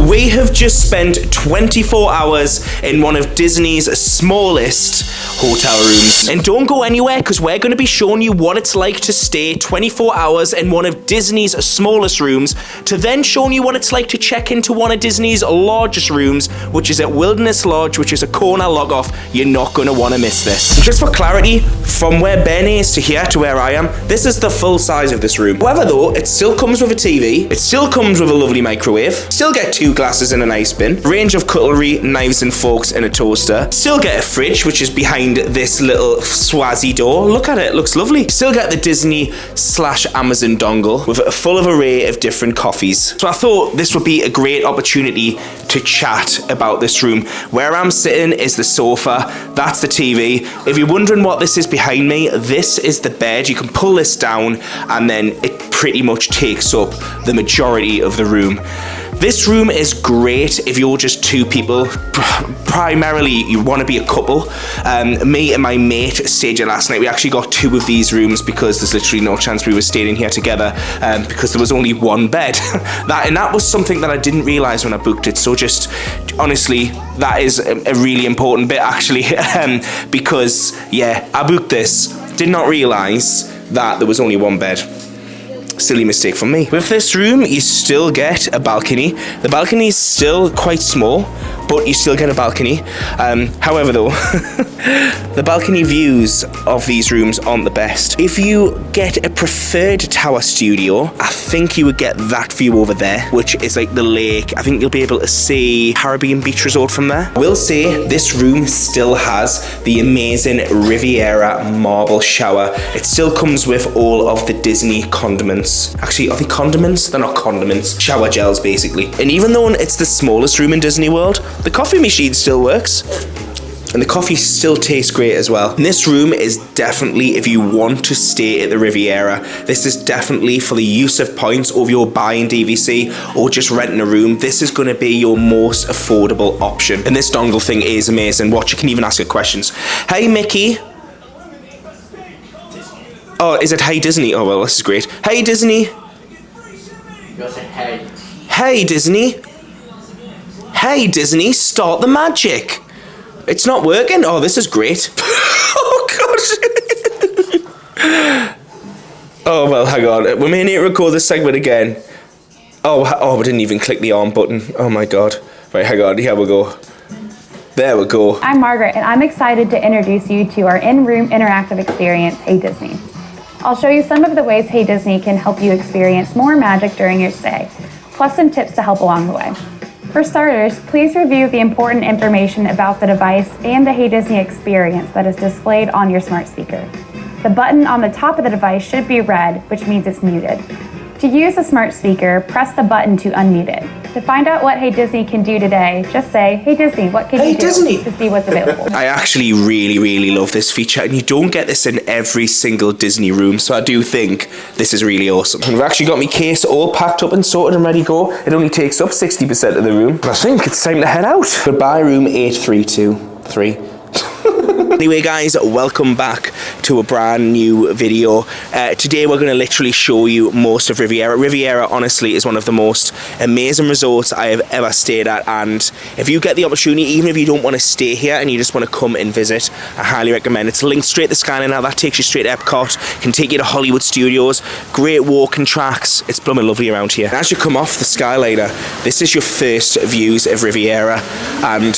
We have just spent 24 hours in one of Disney's smallest hotel rooms. And don't go anywhere, because we're going to be showing you what it's like to stay 24 hours in one of Disney's smallest rooms, to then showing you what it's like to check into one of Disney's largest rooms, which is at Wilderness Lodge, which is a Kona log-off. You're not going to want to miss this. Just for clarity, from where Ben is to here to where I am, this is the full size of this room. However though, it still comes with a TV, it still comes with a lovely microwave, still get 2 glasses and an ice bin, range of cutlery, knives and forks and a toaster, still get a fridge which is behind this little Swazi door. Look at it, looks lovely. Still get the Disney/Amazon dongle with a full of array of different coffees. So I thought this would be a great opportunity to chat about this room. Where I'm sitting is the sofa, that's the TV. If you're wondering what this is behind me, this is the bed. You can pull this down and then it pretty much takes up the majority of the room. This room is great if you're just 2 people. Primarily, you want to be a couple. Me and my mate stayed here last night. We actually got 2 of these rooms because there's literally no chance we were staying in here together because there was only 1 bed. that was something that I didn't realize when I booked it. So just honestly, that is a really important bit actually because yeah, I booked this, did not realize that there was only 1 bed. Silly mistake from me. With this room, you still get a balcony. The balcony is still quite small, but you still get a balcony. However though, the balcony views of these rooms aren't the best. If you get a preferred tower studio, I think you would get that view over there, which is like the lake. I think you'll be able to see Caribbean Beach Resort from there. I will say this room still has the amazing Riviera marble shower. It still comes with all of the Disney condiments. Actually, are they condiments? They're not condiments. Shower gels, basically. And even though it's the smallest room in Disney World, the coffee machine still works. And the coffee still tastes great as well. And this room is definitely, if you want to stay at the Riviera, this is definitely for the use of points, or if you're buying DVC or just renting a room, this is going to be your most affordable option. And this dongle thing is amazing. Watch, you can even ask it questions. Hey, Mickey. Oh, is it Hey Disney? Oh, well, this is great. Hey Disney. You'll say hey. Hey Disney. Hey Disney, start the magic. It's not working? Oh, this is great. Oh, God. Oh, well, hang on. We may need to record this segment again. Oh, we didn't even click the on button. Oh, my God. Right, hang on. Here we go. There we go. I'm Margaret, and I'm excited to introduce you to our in-room interactive experience, Hey Disney. I'll show you some of the ways Hey Disney can help you experience more magic during your stay, plus some tips to help along the way. For starters, please review the important information about the device and the Hey Disney experience that is displayed on your smart speaker. The button on the top of the device should be red, which means it's muted. To use the smart speaker, press the button to unmute it. To find out what Hey Disney can do today, just say, Hey Disney, what can you do Disney. to see what's available. I actually really love this feature, and you don't get this in every single Disney room, so I do think this is really awesome. We've actually got my case all packed up and sorted and ready to go. It only takes up 60% of the room. I think it's time to head out. Goodbye, room 8323. Anyway guys, welcome back to a brand new video. Today we're going to literally show you most of Riviera. Riviera honestly is one of the most amazing resorts I have ever stayed at, and if you get the opportunity, even if you don't want to stay here and you just want to come and visit, I highly recommend it. It's linked straight to Skyline now. That takes you straight to Epcot, can take you to Hollywood Studios, great walking tracks. It's blooming lovely around here. As you come off the Skyliner, this is your first views of Riviera, and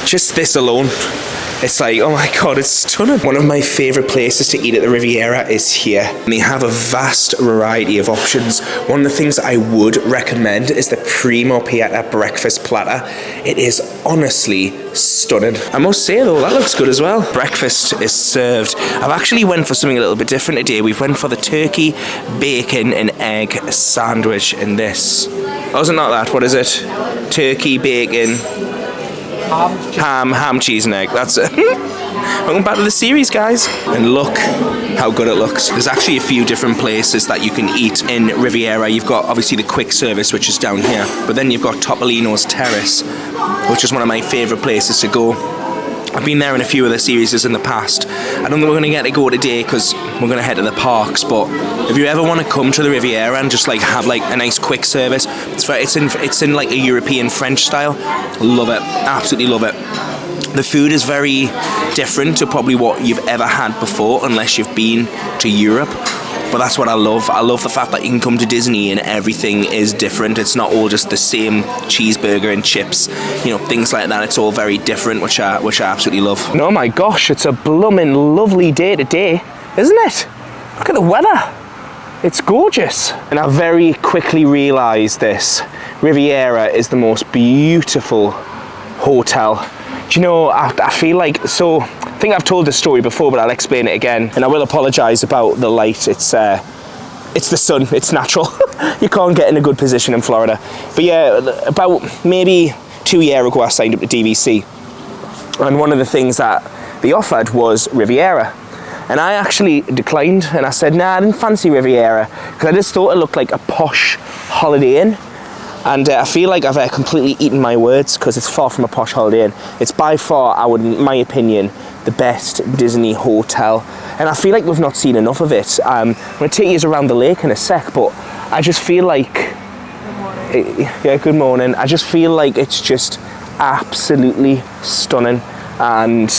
just this alone, it's like, oh my God, it's stunning. One of my favorite places to eat at the Riviera is here. And they have a vast variety of options. One of the things I would recommend is the Primo Pieta breakfast platter. It is honestly stunning. I must say though, that looks good as well. Breakfast is served. I've actually went for something a little bit different today. We've went for the turkey, bacon and egg sandwich in this. Oh, is it not that? What is it? Turkey, bacon, ham, cheese and egg. That's it. Welcome back to the series, guys. And look how good it looks. There's actually a few different places that you can eat in Riviera. You've got obviously the quick service, which is down here, but then you've got Topolino's Terrace, which is one of my favorite places to go. I've been there in a few of the series in the past. I don't think we're going to get to go today because we're going to head to the parks, but if you ever want to come to the Riviera and just like have like a nice quick service, it's in like a European French style. Love it, absolutely love it. The food is very different to probably what you've ever had before unless you've been to Europe. But that's what I love. I love the fact that you can come to Disney and everything is different. It's not all just the same cheeseburger and chips, you know, things like that. It's all very different, which I absolutely love. And oh my gosh, it's a blooming lovely day today, isn't it? Look at the weather. It's gorgeous. And I very quickly realised this. Riviera is the most beautiful hotel. Do you know, I feel like, so I think I've told this story before, but I'll explain it again. And I will apologise about the light. It's the sun, it's natural. You can't get in a good position in Florida. But yeah, about maybe 2 years ago, I signed up to DVC. And one of the things that they offered was Riviera. And I actually declined and I said, nah, I didn't fancy Riviera because I just thought it looked like a posh Holiday Inn. And I feel like I've completely eaten my words because it's far from a posh Holiday Inn. It's by far, in my opinion, the best Disney hotel. And I feel like we've not seen enough of it. I'm going to take you around the lake in a sec, but I just feel like... Good morning. Yeah, good morning. I just feel like it's just absolutely stunning. And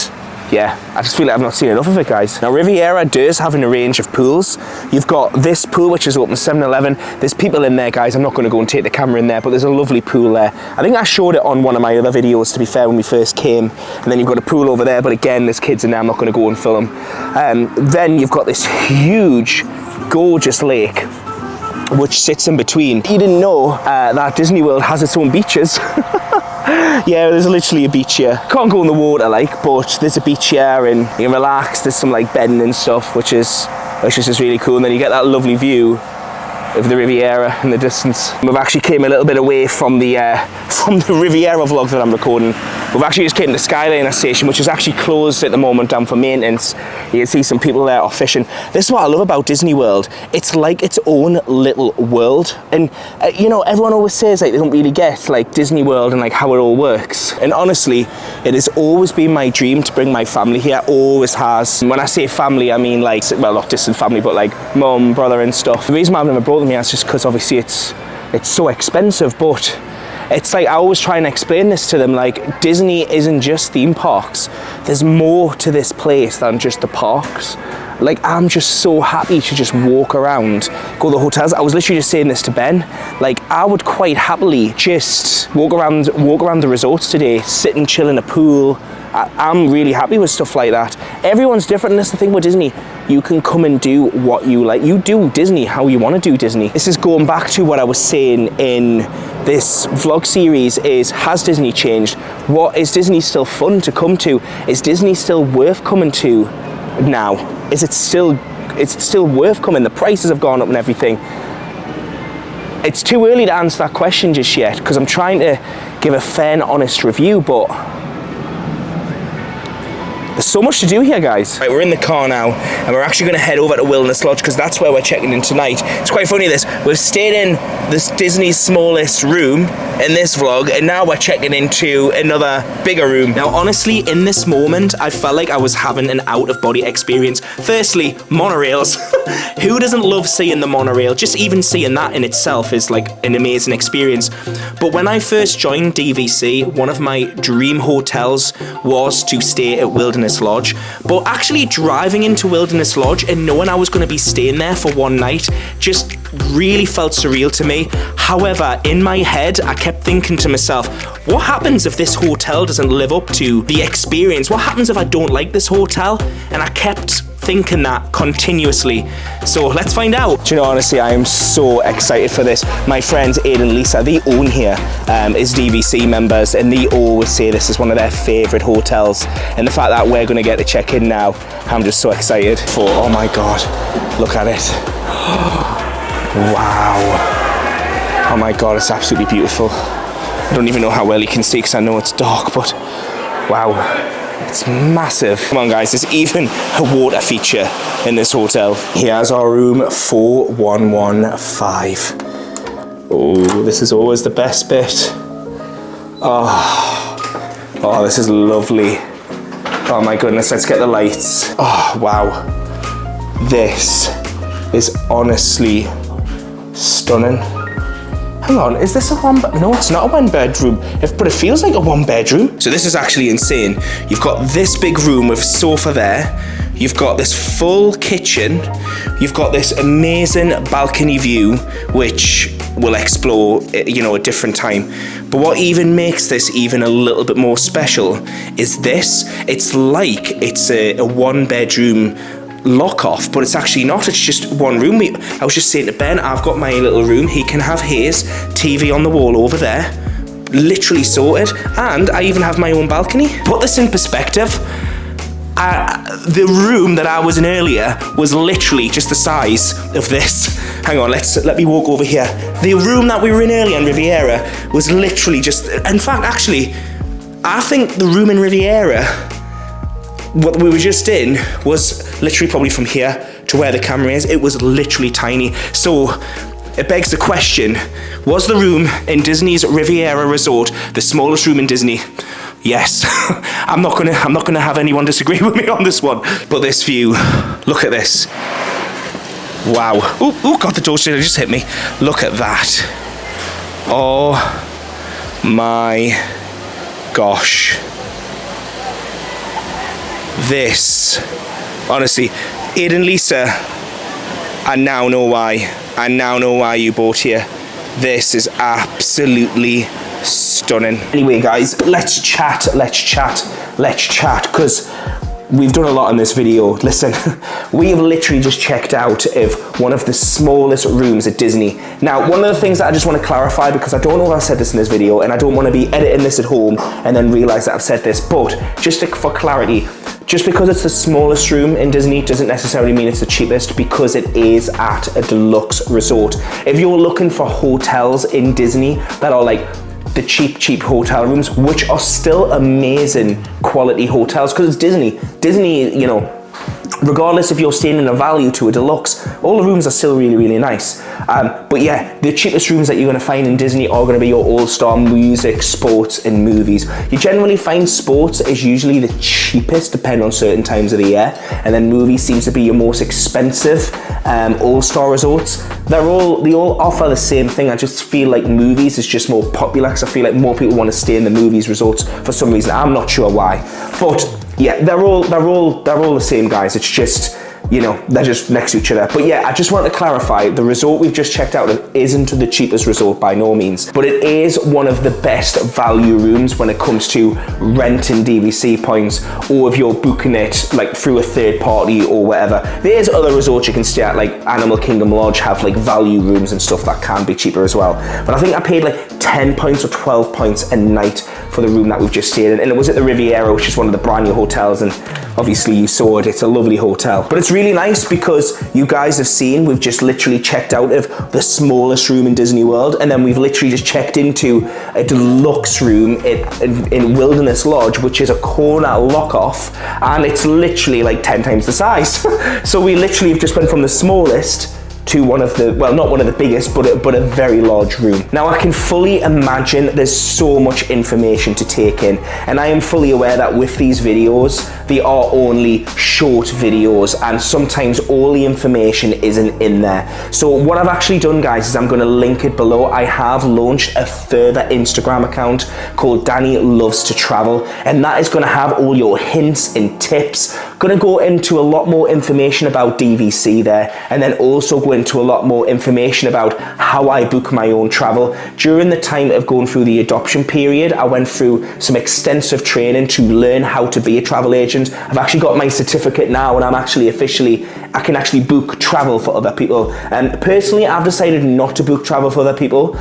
yeah, I just feel like I've not seen enough of it, guys. Now, Riviera does have a range of pools. You've got this pool, which is open 7-11. There's people in there, guys. I'm not going to go and take the camera in there, but there's a lovely pool there. I think I showed it on one of my other videos, to be fair, when we first came. And then you've got a pool over there, but again, there's kids in there. I'm not going to go and film. Then you've got this huge, gorgeous lake, which sits in between. You didn't know that Disney World has its own beaches. Yeah, there's literally a beach here. Can't go in the water, like, but there's a beach here and you can relax. There's some like bedding and stuff, which is just really cool. And then you get that lovely view of the Riviera in the distance. We've actually came a little bit away from the Riviera vlog that I'm recording. We've actually just came to the Skyliner station, which is actually closed at the moment down for maintenance. You can see some people there off fishing. This is what I love about Disney World. It's like its own little world. And you know, everyone always says like they don't really get like Disney World and like how it all works. And honestly, it has always been my dream to bring my family here. Always has. And when I say family, I mean like, well, not distant family, but like mum, brother and stuff. The reason why I've never brought them here is just because obviously it's so expensive, but it's like I always try and explain this to them, like Disney isn't just theme parks. There's more to this place than just the parks. Like I'm just so happy to just walk around, go to the hotels. I was literally just saying this to Ben. Like I would quite happily just walk around the resorts today, sit and chill in a pool. I'm really happy with stuff like that. Everyone's different, and that's the thing with Disney. You can come and do what you like. You do Disney how you want to do Disney. This is going back to what I was saying in this vlog series is, has Disney changed? What is Disney still fun to come to? Is Disney still worth coming to now? Is it still worth coming? The prices have gone up and everything. It's too early to answer that question just yet because I'm trying to give a fair and honest review, but there's so much to do here, guys. Right, we're in the car now, and we're actually going to head over to Wilderness Lodge because that's where we're checking in tonight. It's quite funny this. We've stayed in this Disney's smallest room in this vlog, and now we're checking into another bigger room. Now, honestly, in this moment, I felt like I was having an out-of-body experience. Firstly, monorails. Who doesn't love seeing the monorail? Just even seeing that in itself is like an amazing experience. But when I first joined DVC, one of my dream hotels was to stay at Wilderness Lodge. But actually driving into Wilderness Lodge and knowing I was going to be staying there for one night just really felt surreal to me. However, in my head, I kept thinking to myself, what happens if this hotel doesn't live up to the experience? What happens if I don't like this hotel? And I kept thinking that continuously. So let's find out. Do you know, honestly, I am so excited for this. My friends Aiden and Lisa, they own here, is DVC members, and they always say this is one of their favorite hotels. And the fact that we're going to get to check in now, I'm just so excited for, oh my God, look at it. Wow. Oh my God, it's absolutely beautiful. I don't even know how well you can see because I know it's dark, but wow. It's massive. Come on, guys, there's even a water feature in this hotel. Here's our room 4115. Oh, this is always the best bit. Oh, this is lovely. Oh my goodness, let's get the lights. Oh, wow. This is honestly stunning. Hang on, is this a no, it's not a 1 bedroom, but it feels like a 1 bedroom. So this is actually insane. You've got this big room with a sofa there. You've got this full kitchen. You've got this amazing balcony view, which we'll explore, you know, a different time. But what even makes this even a little bit more special is this. It's like it's a 1 bedroom lock off, but it's actually not. It's just 1 room. I was just saying to Ben, I've got my little room. He can have his. TV on the wall over there. Literally sorted. And I even have my own balcony. Put this in perspective. The room that I was in earlier was literally just the size of this. Hang on, let me walk over here. The room that we were in earlier in Riviera was literally just, in fact, actually, I think the room in Riviera, what we were just in, was literally probably from here to where the camera is. It was literally tiny. So it begs the question, was the room in Disney's Riviera Resort the smallest room in Disney? Yes. I'm not gonna have anyone disagree with me on this one. But this view, look at this. Wow. Ooh, God, the door just hit me. Look at that. Oh my gosh. This, honestly, Ed and Lisa, I now know why. I now know why you bought here. This is absolutely stunning. Anyway, guys, let's chat, because we've done a lot in this video. Listen, we have literally just checked out of one of the smallest rooms at Disney. Now, one of the things that I just want to clarify, because I don't know if I've said this in this video, and I don't want to be editing this at home and then realize that I've said this, but just for clarity, just because it's the smallest room in Disney doesn't necessarily mean it's the cheapest, because it is at a deluxe resort. If you're looking for hotels in Disney that are like the cheap hotel rooms, which are still amazing quality hotels, because it's Disney, you know, regardless if you're staying in a value to a deluxe, all the rooms are still really nice. But yeah, the cheapest rooms that you're going to find in Disney are going to be your all-star music, sports, and movies. You generally find sports is usually the cheapest, depending on certain times of the year, and then movies seems to be your most expensive. All-star resorts, they all offer the same thing. I just feel like movies is just more popular, because I feel like more people want to stay in the movies resorts for some reason. I'm not sure why, but yeah, they're all the same, guys. It's just, you know, they're just next to each other. But yeah, I just want to clarify, the resort we've just checked out isn't the cheapest resort by no means, but it is one of the best value rooms when it comes to renting DVC points, or if you're booking it like through a third party or whatever. There's other resorts you can stay at, like Animal Kingdom Lodge have like value rooms and stuff that can be cheaper as well. But I think I paid like 10 points or 12 points a night for the room that we've just stayed in, and it was at the Riviera, which is one of the brand new hotels, and obviously you saw it, it's a lovely hotel. But it's really nice because you guys have seen, we've just literally checked out of the smallest room in Disney World, and then we've literally just checked into a deluxe room in Wilderness Lodge, which is a corner lock off, and it's literally like 10 times the size. So we literally have just went from the smallest to one of the, well, not one of the biggest, but a very large room. Now, I can fully imagine there's so much information to take in, and I am fully aware that with these videos, they are only short videos, and sometimes all the information isn't in there. So what I've actually done, guys, is I'm going to link it below. I have launched a further Instagram account called Danny Loves to Travel, and that is going to have all your hints and tips. Going to go into a lot more information about DVC there, and then also go into a lot more information about how I book my own travel. During the time of going through the adoption period, I went through some extensive training to learn how to be a travel agent. I've actually got my certificate now, and I'm actually I can actually book travel for other people. And personally, I've decided not to book travel for other people,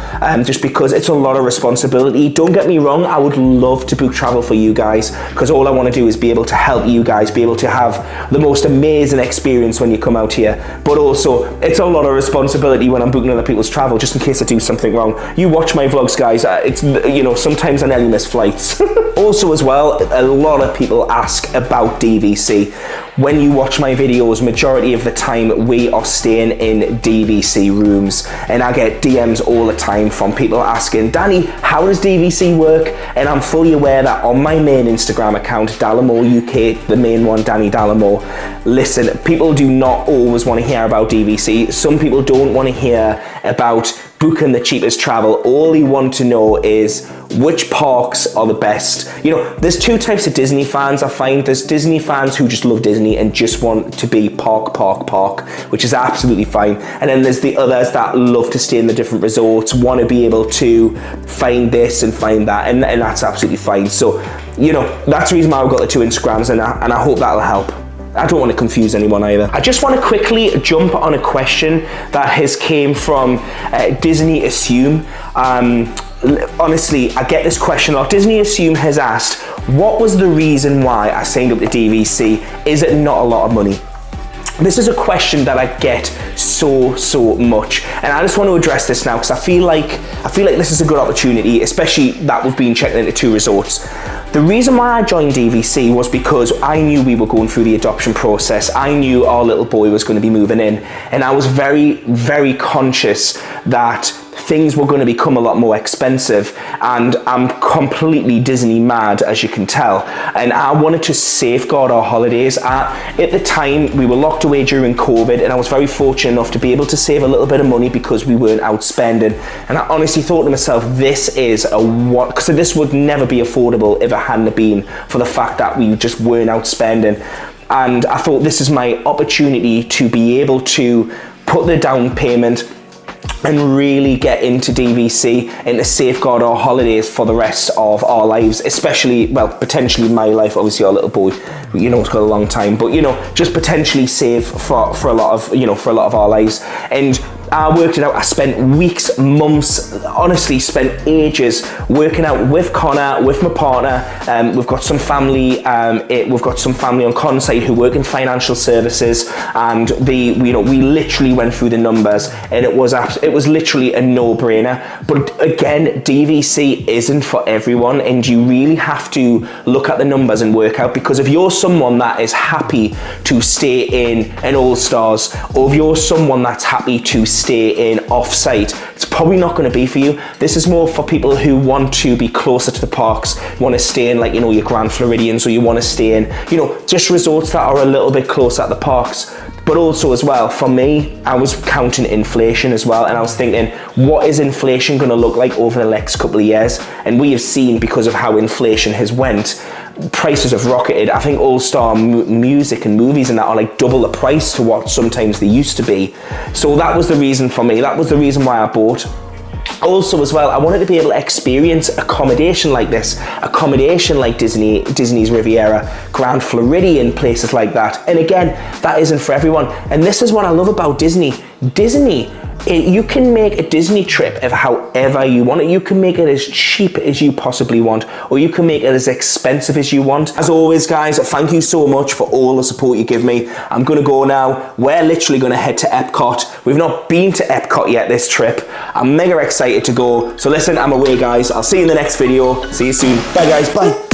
just because it's a lot of responsibility. Don't get me wrong, I would love to book travel for you guys, because all I want to do is be able to help you guys be able to have the most amazing experience when you come out here. But also, it's a lot of responsibility when I'm booking other people's travel, just in case I do something wrong. You watch my vlogs, guys, it's, you know, sometimes I nearly miss flights. Also as well, a lot of people ask about DVC. When you watch my videos, majority of the time we are staying in DVC rooms, and I get DMs all the time from people asking, Danny, how does DVC work? And I'm fully aware that on my main Instagram account, Dalimore UK, the main one, Danny Dalimore, listen, people do not always want to hear about DVC. Some people don't want to hear about booking the cheapest travel. All they want to know is which parks are the best. You know, there's two types of Disney fans I find. There's Disney fans who just love Disney and just want to be park, which is absolutely fine. And then there's the others that love to stay in the different resorts, want to be able to find this and find that, and that's absolutely fine. So, you know, that's the reason why I've got the two Instagrams, and I hope that'll help. I don't want to confuse anyone either. I just want to quickly jump on a question that has came from Disney Assume. Honestly, I get this question a lot. Disney Assume has asked, what was the reason why I signed up to DVC? Is it not a lot of money? This is a question that I get so much, and I just want to address this now because I feel like this is a good opportunity, especially that we've been checking into 2 resorts. The reason why I joined DVC was because I knew we were going through the adoption process. I knew our little boy was going to be moving in, and I was very conscious that things were going to become a lot more expensive, and I'm completely Disney mad, as you can tell, and I wanted to safeguard our holidays. At the time, we were locked away during COVID, and I was very fortunate enough to be able to save a little bit of money because we weren't outspending, and I honestly thought to myself, this is because this would never be affordable if it hadn't been for the fact that we just weren't outspending. And I thought, this is my opportunity to be able to put the down payment and really get into DVC and to safeguard our holidays for the rest of our lives, especially, well, potentially my life. Obviously our little boy, you know, it's got a long time, but you know, just potentially save for a lot of, you know, for a lot of our lives. And I worked it out. I spent weeks, months, honestly spent ages working out with Connor, with my partner. We've got some family. We've got some family on Connor's side who work in financial services, and we literally went through the numbers, and it was literally a no-brainer. But again, DVC isn't for everyone, and you really have to look at the numbers and work out, because if you're someone that is happy to stay in an All-Stars, or if you're someone that's happy to stay in off-site, it's probably not going to be for you. This is more for people who want to be closer to the parks, want to stay in, like, you know, your Grand Floridians, or you want to stay in, you know, just resorts that are a little bit closer at the parks. But also as well, for me, I was counting inflation as well, and I was thinking, what is inflation going to look like over the next couple of years? And we have seen, because of how inflation has went, prices have rocketed. I think all-star music and movies and that are like double the price to what sometimes they used to be. So that was the reason for me. That was the reason why I bought. Also as well, I wanted to be able to experience accommodation like this, accommodation like Disney's Riviera, Grand Floridian, places like that. And again, that isn't for everyone. And this is what I love about Disney. You can make a Disney trip of however you want it. You can make it as cheap as you possibly want, or you can make it as expensive as you want. As always, guys, thank you so much for all the support you give me. I'm gonna go now. We're literally gonna head to Epcot. We've not been to Epcot yet this trip. I'm mega excited to go. So listen, I'm away, guys. I'll see you in the next video. See you soon. Bye, guys. Bye.